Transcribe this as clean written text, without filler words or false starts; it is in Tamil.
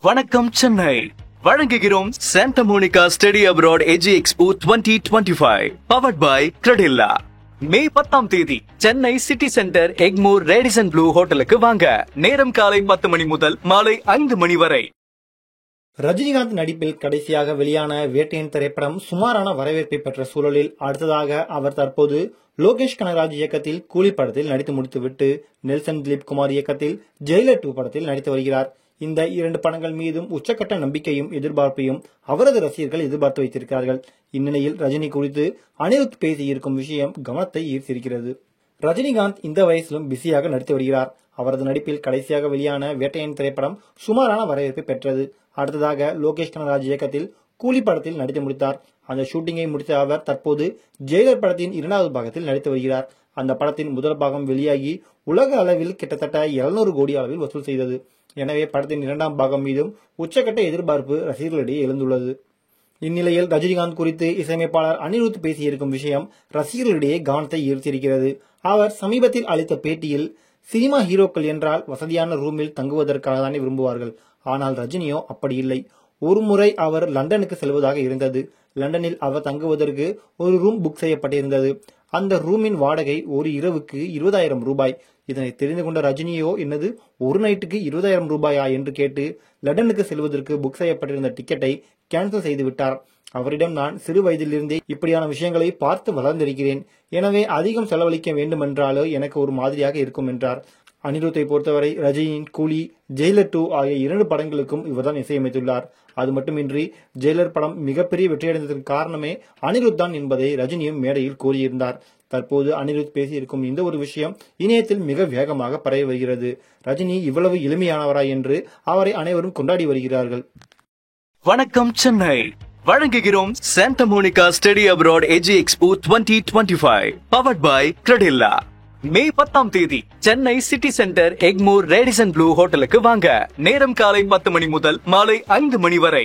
வணக்கம் சென்னை வழங்குகிறோம் Santa Monica study abroad edge expo 2025 powered by Credila. May 10ஆம் தேதி Chennai city centre Egmore Radisson Blu ஹோட்டலுக்கு வாங்க. நேரம் காலை 10 மணி முதல் மாலை 5 மணி வரை. ரஜினிகாந்த் நடிப்பில் கடைசியாக வெளியான வேட்டையன் திரைப்படம் சுமாரான வரவேற்பை பெற்ற சூழலில் அடுத்ததாக அவர் தற்போது லோகேஷ் கனகராஜ் இயக்கத்தில் கூலி படத்தில் நடித்து முடித்துவிட்டு நெல்சன் திலீப் குமார் இயக்கத்தில் ஜெயிலர் 2 படத்தில் நடித்து வருகிறார். இந்த 2 படங்கள் மீதும் உச்சக்கட்ட நம்பிக்கையும் எதிர்பார்ப்பையும் அவரது ரசிகர்கள் எதிர்பார்த்து வைத்திருக்கிறார்கள். இந்நிலையில் ரஜினி குறித்து அனிருத் பேசியிருக்கும் விஷயம் கவனத்தை ஈர்த்திருக்கிறது. ரஜினிகாந்த் இந்த வயசிலும் பிஸியாக நடித்து வருகிறார். அவரது நடிப்பில் கடைசியாக வெளியான வேட்டையன் திரைப்படம் சுமாரான வரவேற்பை பெற்றது. அடுத்ததாக லோகேஷ் கனகராஜ் இயக்கத்தில் கூலி படத்தில் நடித்து முடித்தார். அந்த ஷூட்டிங்கை முடித்த அவர் தற்போது ஜெயிலர் படத்தின் 2வது பாகத்தில் நடித்து வருகிறார். அந்த படத்தின் முதல் பாகம் வெளியாகி உலக அளவில் கிட்டத்தட்ட 700 கோடி அளவில் வசூல் செய்தது. எனவே படத்தின் 2ஆம் பாகம் மீதும் உச்சக்கட்ட எதிர்பார்ப்பு ரசிகர்களிடையே எழுந்துள்ளது. இந்நிலையில் ரஜினிகாந்த் குறித்து இசையமைப்பாளர் அனிருத் பேசியிருக்கும் விஷயம் ரசிகர்களிடையே கவனத்தை ஈர்த்திருக்கிறது. அவர் சமீபத்தில் அளித்த பேட்டியில், சினிமா ஹீரோக்கள் என்றால் வசதியான ரூமில் தங்குவதற்காக தானே விரும்புவார்கள். ஆனால் ரஜினியோ அப்படி இல்லை. ஒரு முறை அவர் லண்டனுக்கு செல்வதாக இருந்தது. லண்டனில் அவர் தங்குவதற்கு ஒரு ரூம் புக் செய்யப்பட்டிருந்தது. அந்த ரூமின் வாடகை ஒரு இரவுக்கு 20,000 ரூபாய். இதனை தெரிந்து கொண்ட ரஜினியோ, என்னது ஒரு நைட்டுக்கு 20,000 ரூபாயா என்று கேட்டு லண்டனுக்கு செல்வதற்கு புக் செய்யப்பட்டிருந்த டிக்கெட்டை கேன்சல் செய்து விட்டார். அவரிடம், நான் சிறு வயதிலிருந்தே இப்படியான விஷயங்களை பார்த்து வளர்ந்திருக்கிறேன். எனவே அதிகம் செலவழிக்க வேண்டுமென்றாலோ எனக்கு ஒரு மாதிரியாக இருக்கும் என்றார். அனிருத்தை பொறுத்தவரை ரஜினியின் கூலி, ஜெயிலர் 2 ஆகிய 2 படங்களுக்கும் இவர்தான் இசையமைத்துள்ளார். அது மட்டுமின்றி ஜெயிலர் படம் மிகப்பெரிய வெற்றியடைந்ததற்கு காரணமே அனிருத் தான் என்பதை ரஜினியும் மேடையில் கூறியிருந்தார். தற்போது அனிருத் பேசியிருக்கும் இந்த ஒரு விஷயம் இணையத்தில் மிக வேகமாக பரவி வருகிறது. ரஜினி இவ்வளவு எளிமையானவரா என்று அவரை அனைவரும் கொண்டாடி வருகிறார்கள். வணக்கம் சென்னை வழங்குகிறோம் Santa Monica study abroad edge expo 2025 powered by Credila. May 10ஆம் தேதி Chennai city centre Egmore Radisson Blu ஹோட்டலுக்கு வாங்க. நேரம் காலை 10 மணி முதல் மாலை 5 மணி வரை.